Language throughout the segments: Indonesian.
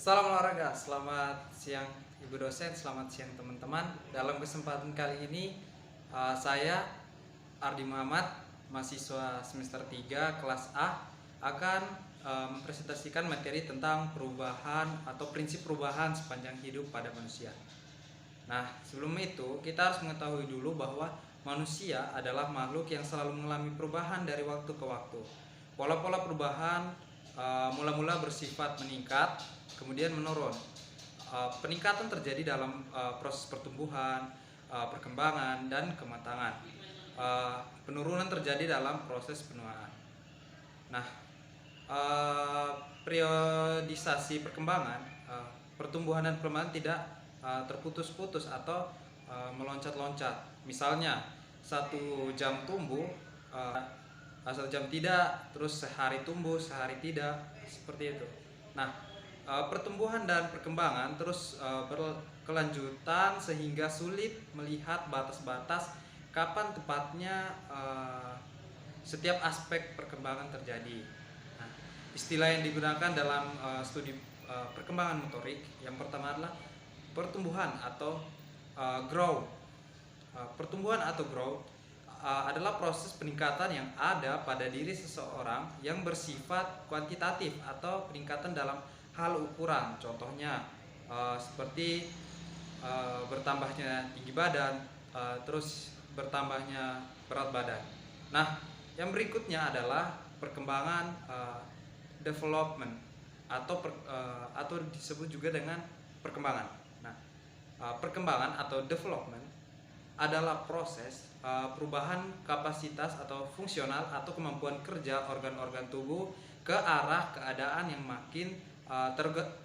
Salam olahraga, selamat siang Ibu dosen, selamat siang teman-teman. Dalam kesempatan kali ini saya Ardi Muhammad, mahasiswa semester 3 kelas A akan mempresentasikan materi tentang perubahan atau prinsip perubahan sepanjang hidup pada manusia. Nah, sebelum itu kita harus mengetahui dulu bahwa manusia adalah makhluk yang selalu mengalami perubahan dari waktu ke waktu. Pola-pola perubahan mula-mula bersifat meningkat, kemudian menurun. Peningkatan terjadi dalam proses pertumbuhan, perkembangan, dan kematangan. Penurunan terjadi dalam proses penuaan. Nah, periodisasi perkembangan, pertumbuhan dan perkembangan tidak terputus-putus atau meloncat-loncat. Misalnya 1 jam tumbuh, 1 jam tidak, terus sehari tumbuh, sehari tidak, seperti itu. Nah, pertumbuhan dan perkembangan terus berkelanjutan sehingga sulit melihat batas-batas kapan tepatnya setiap aspek perkembangan terjadi. Nah, istilah yang digunakan dalam studi perkembangan motorik yang pertama adalah pertumbuhan atau growth. Pertumbuhan atau growth adalah proses peningkatan yang ada pada diri seseorang yang bersifat kuantitatif atau peningkatan dalam hal ukuran. Contohnya seperti bertambahnya tinggi badan, terus bertambahnya berat badan. Nah, yang berikutnya adalah perkembangan development atau disebut juga dengan perkembangan. Nah, perkembangan atau development adalah proses perubahan kapasitas atau fungsional atau kemampuan kerja organ-organ tubuh ke arah keadaan yang makin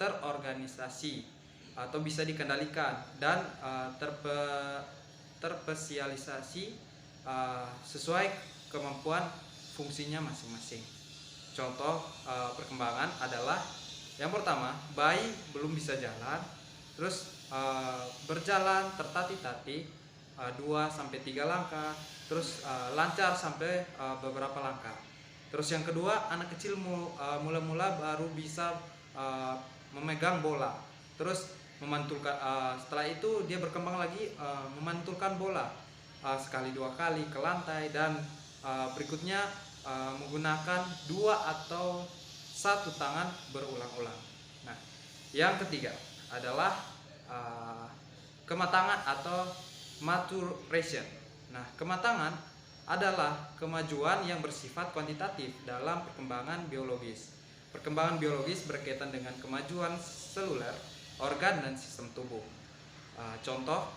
terorganisasi atau bisa dikendalikan dan terspesialisasi sesuai kemampuan fungsinya masing-masing. Contoh perkembangan adalah yang pertama, bayi belum bisa jalan, terus berjalan tertatih-tatih 2-3 langkah, terus lancar sampai beberapa langkah. Terus yang kedua, anak kecil mula-mula baru bisa memegang bola, terus memantulkan. Setelah itu dia berkembang lagi memantulkan bola sekali 2 kali ke lantai, dan berikutnya menggunakan 2 atau 1 tangan berulang-ulang. Nah, yang ketiga adalah kematangan atau maturation. Nah, kematangan adalah kemajuan yang bersifat kuantitatif dalam perkembangan biologis. Perkembangan biologis berkaitan dengan kemajuan seluler, organ, dan sistem tubuh. Contoh,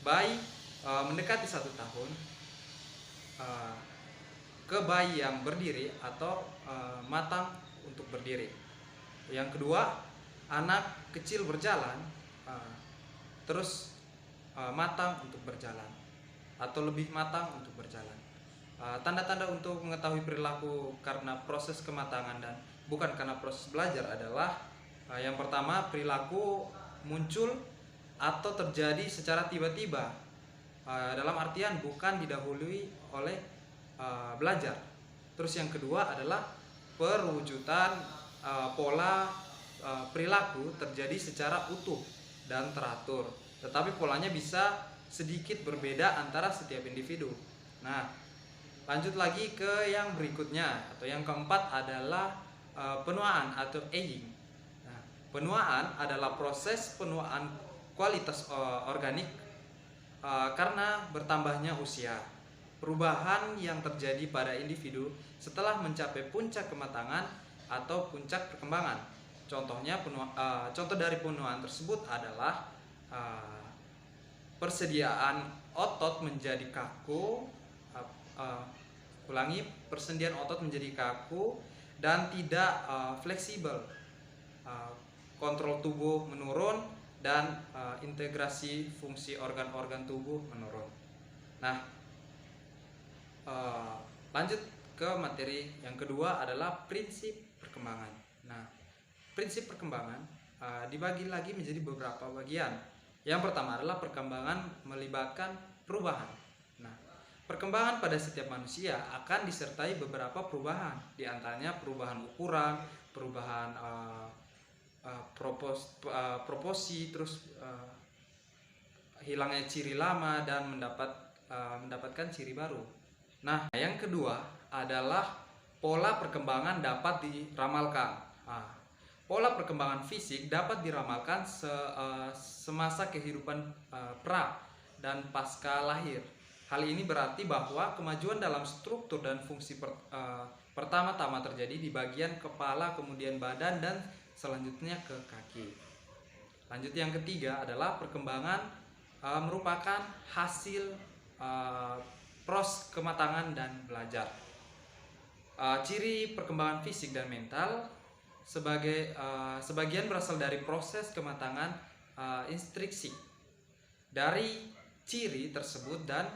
bayi mendekati 1 tahun ke bayi yang berdiri atau matang untuk berdiri. Yang kedua, anak kecil berjalan terus matang untuk berjalan atau lebih matang untuk berjalan. Tanda-tanda untuk mengetahui perilaku karena proses kematangan dan bukan karena proses belajar adalah yang pertama, perilaku muncul atau terjadi secara tiba-tiba, dalam artian bukan didahului oleh belajar. Terus yang kedua adalah perwujudan pola perilaku terjadi secara utuh dan teratur, tetapi polanya bisa sedikit berbeda antara setiap individu. Nah, lanjut lagi ke yang berikutnya atau yang keempat adalah penuaan atau aging. Nah, penuaan adalah proses penuaan kualitas organik karena bertambahnya usia. Perubahan yang terjadi pada individu setelah mencapai puncak kematangan atau puncak perkembangan. Contoh dari penuaan tersebut adalah persediaan otot menjadi kaku, persediaan otot menjadi kaku dan tidak fleksibel, kontrol tubuh menurun, dan integrasi fungsi organ-organ tubuh menurun. Nah, lanjut ke materi yang kedua adalah prinsip perkembangan. Nah, prinsip perkembangan dibagi lagi menjadi beberapa bagian. Yang pertama adalah perkembangan melibatkan perubahan. Nah, perkembangan pada setiap manusia akan disertai beberapa perubahan, di antaranya perubahan ukuran, perubahan proposi, terus hilangnya ciri lama dan mendapatkan ciri baru. Nah, yang kedua adalah pola perkembangan dapat diramalkan. Pola perkembangan fisik dapat diramalkan semasa kehidupan pra dan pasca lahir. Hal ini berarti bahwa kemajuan dalam struktur dan fungsi pertama-tama terjadi di bagian kepala, kemudian badan, dan selanjutnya ke kaki. Lanjut, yang ketiga adalah perkembangan merupakan hasil proses kematangan dan belajar. Ciri perkembangan fisik dan mental sebagian berasal dari proses kematangan intrinsik dari ciri tersebut, dan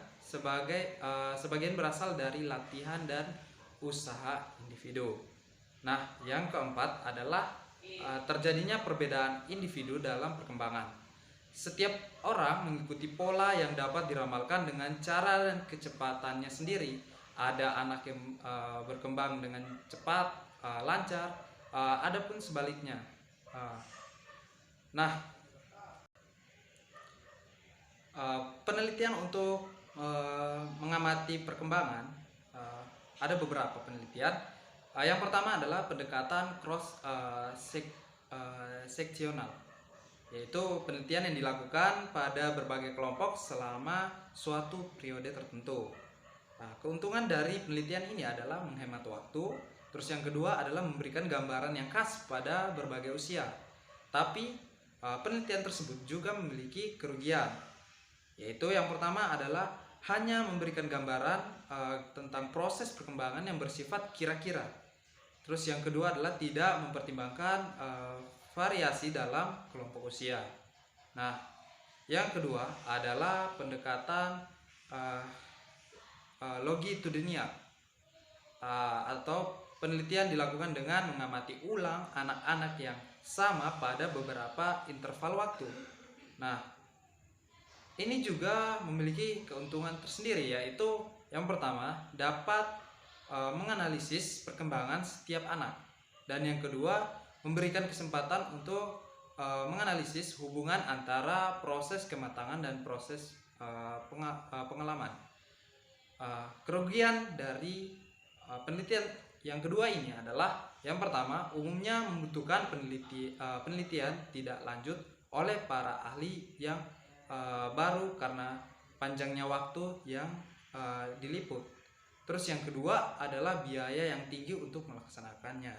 sebagian berasal dari latihan dan usaha individu. Nah, yang keempat adalah terjadinya perbedaan individu dalam perkembangan. Setiap orang mengikuti pola yang dapat diramalkan dengan cara dan kecepatannya sendiri. Ada anak yang berkembang dengan cepat, lancar, adapun sebaliknya. Penelitian untuk mengamati perkembangan, ada beberapa penelitian. Yang pertama adalah pendekatan cross seksional, yaitu penelitian yang dilakukan pada berbagai kelompok selama suatu periode tertentu. Keuntungan dari penelitian ini adalah menghemat waktu. Terus yang kedua adalah memberikan gambaran yang khas pada berbagai usia. Tapi penelitian tersebut juga memiliki kerugian, yaitu yang pertama adalah hanya memberikan gambaran tentang proses perkembangan yang bersifat kira-kira. Terus yang kedua adalah tidak mempertimbangkan variasi dalam kelompok usia. Nah, yang kedua adalah pendekatan longitudinal, atau penelitian dilakukan dengan mengamati ulang anak-anak yang sama pada beberapa interval waktu. Nah, ini juga memiliki keuntungan tersendiri, yaitu yang pertama dapat menganalisis perkembangan setiap anak, dan yang kedua memberikan kesempatan untuk menganalisis hubungan antara proses kematangan dan proses pengalaman. Kerugian dari penelitian yang kedua ini adalah yang pertama, umumnya membutuhkan penelitian tidak lanjut oleh para ahli yang baru karena panjangnya waktu yang diliput. Terus yang kedua adalah biaya yang tinggi untuk melaksanakannya.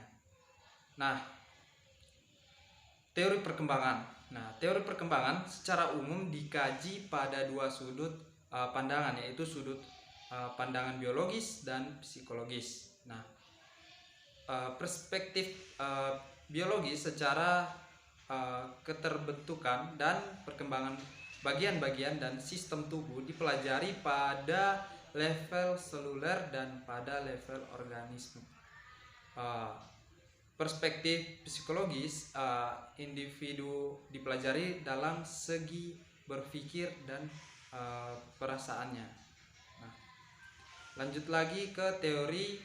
Nah, teori perkembangan. Teori perkembangan secara umum dikaji pada dua sudut pandangan, yaitu sudut pandangan biologis dan psikologis. Perspektif biologis secara keterbentukan dan perkembangan bagian-bagian dan sistem tubuh dipelajari pada level seluler dan pada level organisme. Perspektif psikologis, individu dipelajari dalam segi berpikir dan perasaannya. Lanjut lagi ke teori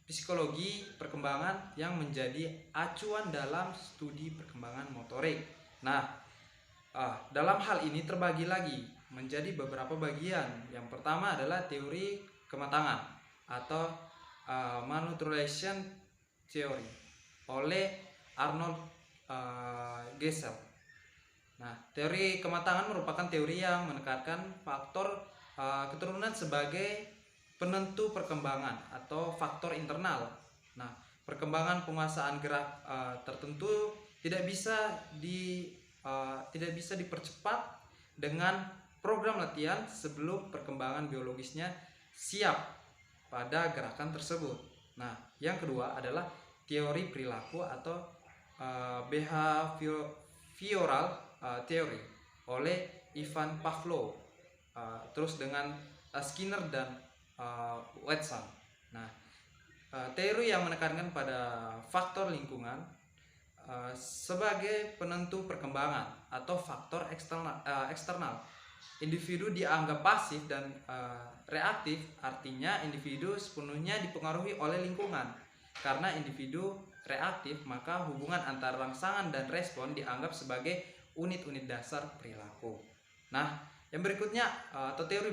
psikologi perkembangan yang menjadi acuan dalam studi perkembangan motorik. Dalam hal ini terbagi lagi menjadi beberapa bagian. Yang pertama adalah teori kematangan atau malnutrition theory oleh Arnold Gesell. Teori kematangan merupakan teori yang menekankan faktor keturunan sebagai penentu perkembangan atau faktor internal. Perkembangan penguasaan gerak tertentu tidak bisa dipercepat dengan program latihan sebelum perkembangan biologisnya siap pada gerakan tersebut. Yang kedua adalah teori perilaku atau behavioral theory oleh Ivan Pavlov, terus dengan Skinner dan Watson. Teori yang menekankan pada faktor lingkungan sebagai penentu perkembangan atau faktor eksternal. Individu dianggap pasif dan reaktif, artinya individu sepenuhnya dipengaruhi oleh lingkungan, karena individu reaktif, maka hubungan antara rangsangan dan respon dianggap sebagai unit-unit dasar perilaku. Nah, yang berikutnya atau teori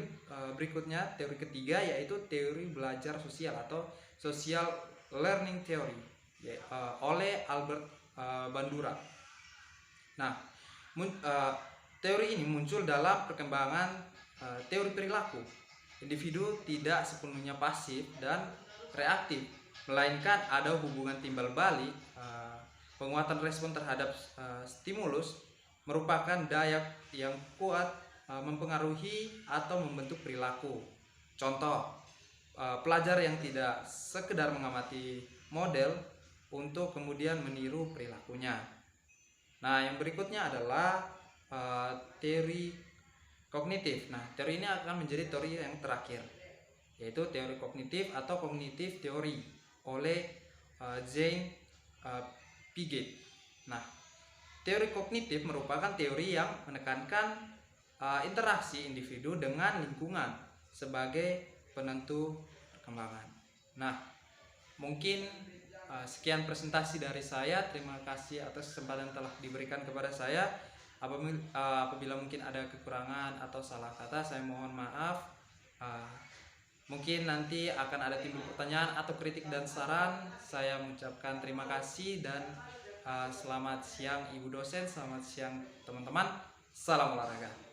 berikutnya, teori ketiga, yaitu teori belajar sosial atau social learning theory oleh Albert Bandura. Nah, teori ini muncul dalam perkembangan teori perilaku. Individu tidak sepenuhnya pasif dan reaktif, melainkan ada hubungan timbal balik. Penguatan respon terhadap stimulus merupakan daya yang kuat mempengaruhi atau membentuk perilaku. Contoh, pelajar yang tidak sekedar mengamati model untuk kemudian meniru perilakunya. Nah, yang berikutnya adalah teori kognitif. Nah, teori ini akan menjadi teori yang terakhir, yaitu teori kognitif atau kognitif teori oleh Jean Piaget. Nah, teori kognitif merupakan teori yang menekankan interaksi individu dengan lingkungan sebagai penentu perkembangan. Nah, mungkin sekian presentasi dari saya. Terima kasih atas kesempatan yang telah diberikan kepada saya. Apabila mungkin ada kekurangan atau salah kata, saya mohon maaf. Mungkin nanti akan ada timbul pertanyaan atau kritik dan saran. Saya mengucapkan terima kasih dan selamat siang Ibu dosen, selamat siang teman-teman. Salam olahraga.